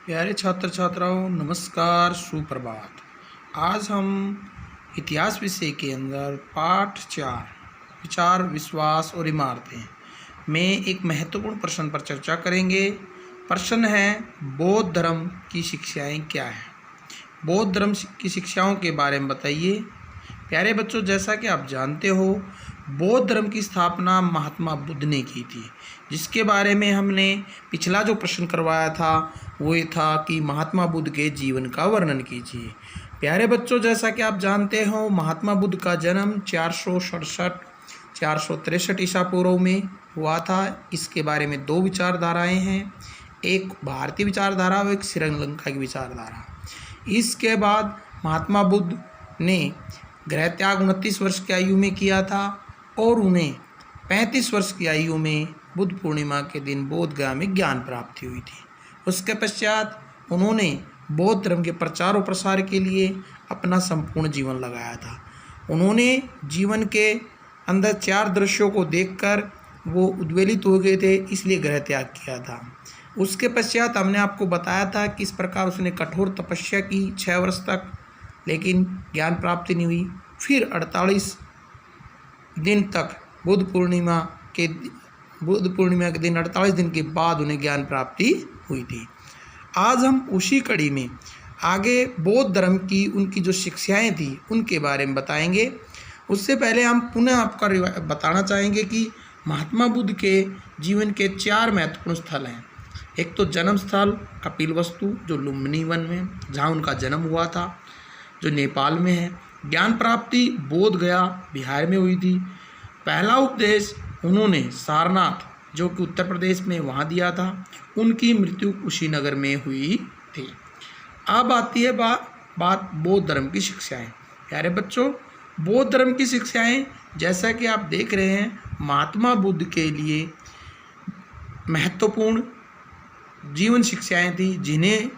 प्यारे छात्र छात्राओं, नमस्कार, सुप्रभात। आज हम इतिहास विषय के अंदर पाठ 4 विचार, विश्वास और इमारतें में एक महत्वपूर्ण प्रश्न पर चर्चा करेंगे। प्रश्न है, बौद्ध धर्म की शिक्षाएं क्या हैं? बौद्ध धर्म की शिक्षाओं के बारे में बताइए। प्यारे बच्चों, जैसा कि आप जानते हो, बौद्ध धर्म की स्थापना महात्मा बुद्ध ने की थी, जिसके बारे में हमने पिछला जो प्रश्न करवाया था वो ये था कि महात्मा बुद्ध के जीवन का वर्णन कीजिए। प्यारे बच्चों, जैसा कि आप जानते हो, महात्मा बुद्ध का जन्म 463 ईसा पूर्व में हुआ था। इसके बारे में दो विचारधाराएं हैं, एक भारतीय विचारधारा और एक श्रीलंका की विचारधारा। इसके बाद महात्मा बुद्ध ने गृह त्याग 29 वर्ष की आयु में किया था और उन्हें 35 वर्ष की आयु में बुद्ध पूर्णिमा के दिन बोध गया में ज्ञान प्राप्ति हुई थी। उसके पश्चात उन्होंने बौद्ध धर्म के प्रचार और प्रसार के लिए अपना संपूर्ण जीवन लगाया था। उन्होंने जीवन के अंदर 4 दृश्यों को देखकर वो उद्वेलित हो गए थे, इसलिए गृह त्याग किया था। उसके पश्चात हमने आपको बताया था कि इस प्रकार उसने कठोर तपस्या की 6 वर्ष तक, लेकिन ज्ञान प्राप्ति नहीं हुई। फिर 48 दिन तक बुद्ध पूर्णिमा के दिन 48 दिन के बाद उन्हें ज्ञान प्राप्ति हुई थी। आज हम उसी कड़ी में आगे बौद्ध धर्म की उनकी जो शिक्षाएं थी उनके बारे में बताएंगे। उससे पहले हम पुनः आपका बताना चाहेंगे कि महात्मा बुद्ध के जीवन के 4 महत्वपूर्ण स्थल हैं। एक तो जन्म स्थल कपिलवस्तु, जो लुम्बिनी वन में जहाँ उनका जन्म हुआ था, जो नेपाल में है। ज्ञान प्राप्ति बोध गया बिहार में हुई थी। पहला उपदेश उन्होंने सारनाथ, जो कि उत्तर प्रदेश में, वहाँ दिया था। उनकी मृत्यु कुशीनगर में हुई थी। अब आती है बात बौद्ध धर्म की शिक्षाएं। प्यारे बच्चों, बौद्ध धर्म की शिक्षाएं जैसा कि आप देख रहे हैं, महात्मा बुद्ध के लिए महत्वपूर्ण जीवन शिक्षाएं थी, जिन्हें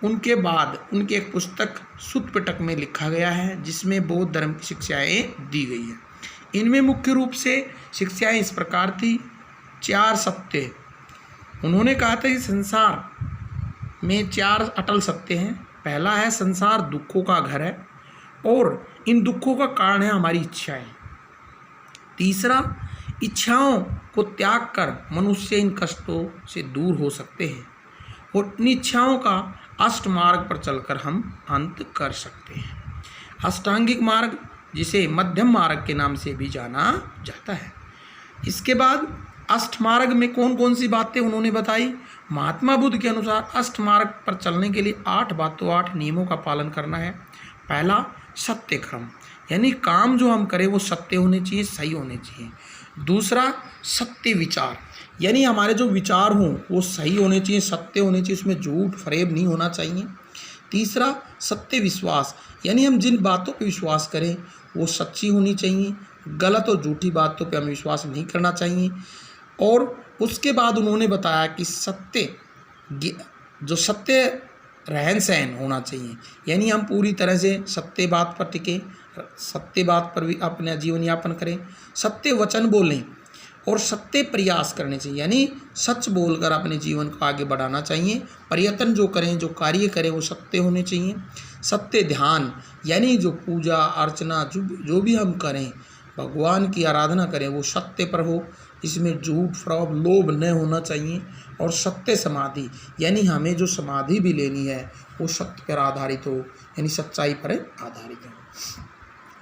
उनके बाद उनकी एक पुस्तक सुत्त पिटक में लिखा गया है, जिसमें बौद्ध धर्म की शिक्षाएं दी गई है। इनमें मुख्य रूप से शिक्षाएं इस प्रकार थी। 4 सत्य उन्होंने कहा था कि संसार में 4 अटल सत्य हैं। पहला है, संसार दुखों का घर है और इन दुखों का कारण है हमारी इच्छाएं। तीसरा, इच्छाओं को त्याग कर मनुष्य इन कष्टों से दूर हो सकते हैं और इन इच्छाओं का अष्ट मार्ग पर चलकर हम अंत कर सकते हैं। अष्टांगिक मार्ग, जिसे मध्यम मार्ग के नाम से भी जाना जाता है। इसके बाद अष्ट मार्ग में कौन कौन सी बातें उन्होंने बताई। महात्मा बुद्ध के अनुसार अष्ट मार्ग पर चलने के लिए 8 बातों 8 नियमों का पालन करना है। पहला, सत्य कर्म, यानी काम जो हम करें वो सत्य होने चाहिए, सही होने चाहिए। दूसरा, सत्य विचार, यानी हमारे जो विचार हों वो सही होने चाहिए, सत्य होने चाहिए, उसमें झूठ फरेब नहीं होना चाहिए। तीसरा, सत्य विश्वास, यानी हम जिन बातों पर विश्वास करें वो सच्ची होनी चाहिए, गलत और झूठी बातों पर हमें विश्वास नहीं करना चाहिए। और उसके बाद उन्होंने बताया कि सत्य रहन सहन होना चाहिए, यानी हम पूरी तरह से सत्य बात पर टिके, सत्य बात पर भी अपना जीवन यापन करें, सत्य वचन बोलें और सत्य प्रयास करने चाहिए, यानी सच बोलकर अपने जीवन को आगे बढ़ाना चाहिए। प्रयत्न जो करें, जो कार्य करें वो सत्य होने चाहिए। सत्य ध्यान, यानी जो पूजा अर्चना जो भी हम करें, भगवान की आराधना करें, वो सत्य पर हो, इसमें झूठ फरेब लोभ न होना चाहिए। और सत्य समाधि, यानी हमें जो समाधि भी लेनी है वो सत्य पर आधारित हो, यानी सच्चाई पर आधारित हो।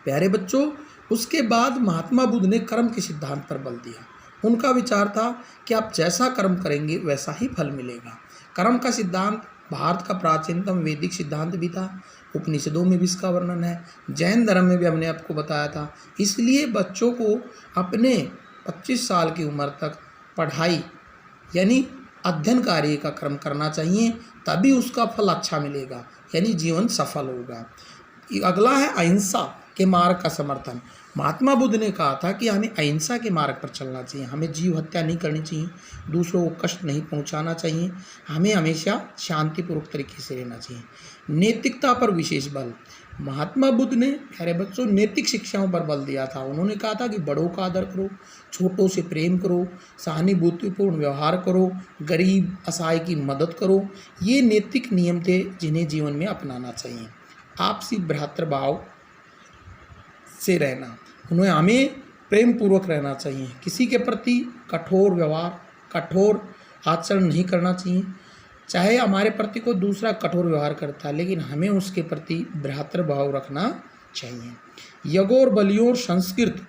प्यारे बच्चों, उसके बाद महात्मा बुद्ध ने कर्म के सिद्धांत पर बल दिया। उनका विचार था कि आप जैसा कर्म करेंगे वैसा ही फल मिलेगा। कर्म का सिद्धांत भारत का प्राचीनतम वैदिक सिद्धांत भी था। उपनिषदों में भी इसका वर्णन है, जैन धर्म में भी हमने आपको बताया था। इसलिए बच्चों को अपने 25 साल की उम्र तक पढ़ाई यानी अध्ययन कार्य का कर्म करना चाहिए, तभी उसका फल अच्छा मिलेगा, यानी जीवन सफल होगा। अगला है अहिंसा, के मार्ग का समर्थन। महात्मा बुद्ध ने कहा था कि हमें अहिंसा के मार्ग पर चलना चाहिए, हमें जीव हत्या नहीं करनी चाहिए, दूसरों को कष्ट नहीं पहुंचाना चाहिए, हमें हमेशा शांतिपूर्वक तरीके से रहना चाहिए। नैतिकता पर विशेष बल। महात्मा बुद्ध ने प्यारे बच्चों नैतिक शिक्षाओं पर बल दिया था। उन्होंने कहा था कि बड़ों का आदर करो, छोटों से प्रेम करो, सहानुभूतिपूर्ण व्यवहार करो, गरीब असहाय की मदद करो। ये नैतिक नियम थे जिन्हें जीवन में अपनाना चाहिए। आपसी भ्रातृभाव से रहना, हमें प्रेम पूर्वक रहना चाहिए, किसी के प्रति कठोर व्यवहार, कठोर आचरण नहीं करना चाहिए। चाहे हमारे प्रति को दूसरा कठोर व्यवहार करता है, लेकिन हमें उसके प्रति भ्रातृभाव रखना चाहिए। यज्ञों और बलियों और संस्कृत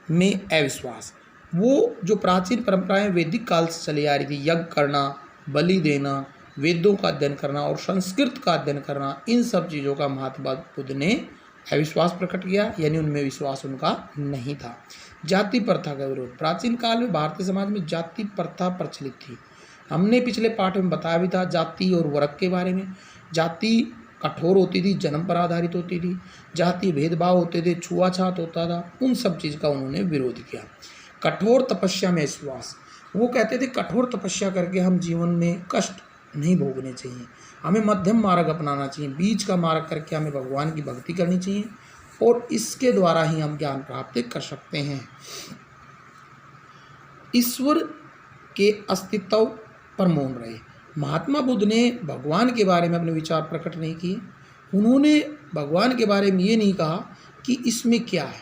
में अविश्वास। वो जो प्राचीन परंपराएं वैदिक काल से चली आ रही थी, यज्ञ करना, बलि देना, वेदों का अध्ययन करना और संस्कृत का अध्ययन करना, इन सब चीज़ों का महात्मा बुद्ध ने अविश्वास प्रकट किया, यानी उनमें विश्वास उनका नहीं था। जाति प्रथा का विरोध। प्राचीन काल में भारतीय समाज में जाति प्रथा प्रचलित थी। हमने पिछले पाठ में बताया भी था जाति और वर्ग के बारे में। जाति कठोर होती थी, जन्म पर आधारित होती थी, जाति भेदभाव होते थे, छुआछात होता था, उन सब चीज़ का उन्होंने विरोध किया। कठोर तपस्या में विश्वास। वो कहते थे कठोर तपस्या करके हम जीवन में कष्ट नहीं भोगने चाहिए, हमें मध्यम मार्ग अपनाना चाहिए, बीच का मार्ग करके हमें भगवान की भक्ति करनी चाहिए और इसके द्वारा ही हम ज्ञान प्राप्त कर सकते हैं। ईश्वर के अस्तित्व पर मौन रहे। महात्मा बुद्ध ने भगवान के बारे में अपने विचार प्रकट नहीं किए। उन्होंने भगवान के बारे में ये नहीं कहा कि इसमें क्या है,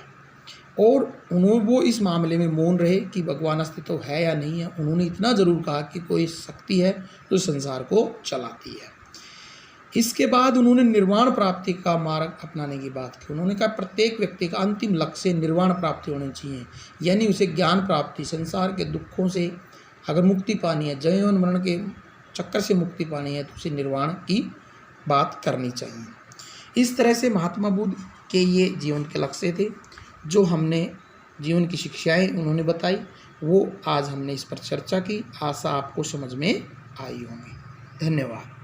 और वो इस मामले में मौन रहे कि भगवान अस्तित्व है या नहीं है। उन्होंने इतना ज़रूर कहा कि कोई शक्ति है जो संसार को चलाती है। इसके बाद उन्होंने निर्वाण प्राप्ति का मार्ग अपनाने की बात की। उन्होंने कहा प्रत्येक व्यक्ति का अंतिम लक्ष्य निर्वाण प्राप्ति होनी चाहिए, यानी उसे ज्ञान प्राप्ति, संसार के दुखों से अगर मुक्ति पानी है, जन्म मरण के चक्कर से मुक्ति पानी है, तो उसे निर्वाण की बात करनी चाहिए। इस तरह से महात्मा बुद्ध के ये जीवन के लक्ष्य थे, जो हमने जीवन की शिक्षाएं उन्होंने बताई, वो आज हमने इस पर चर्चा की। आशा आपको समझ में आई होंगी। धन्यवाद।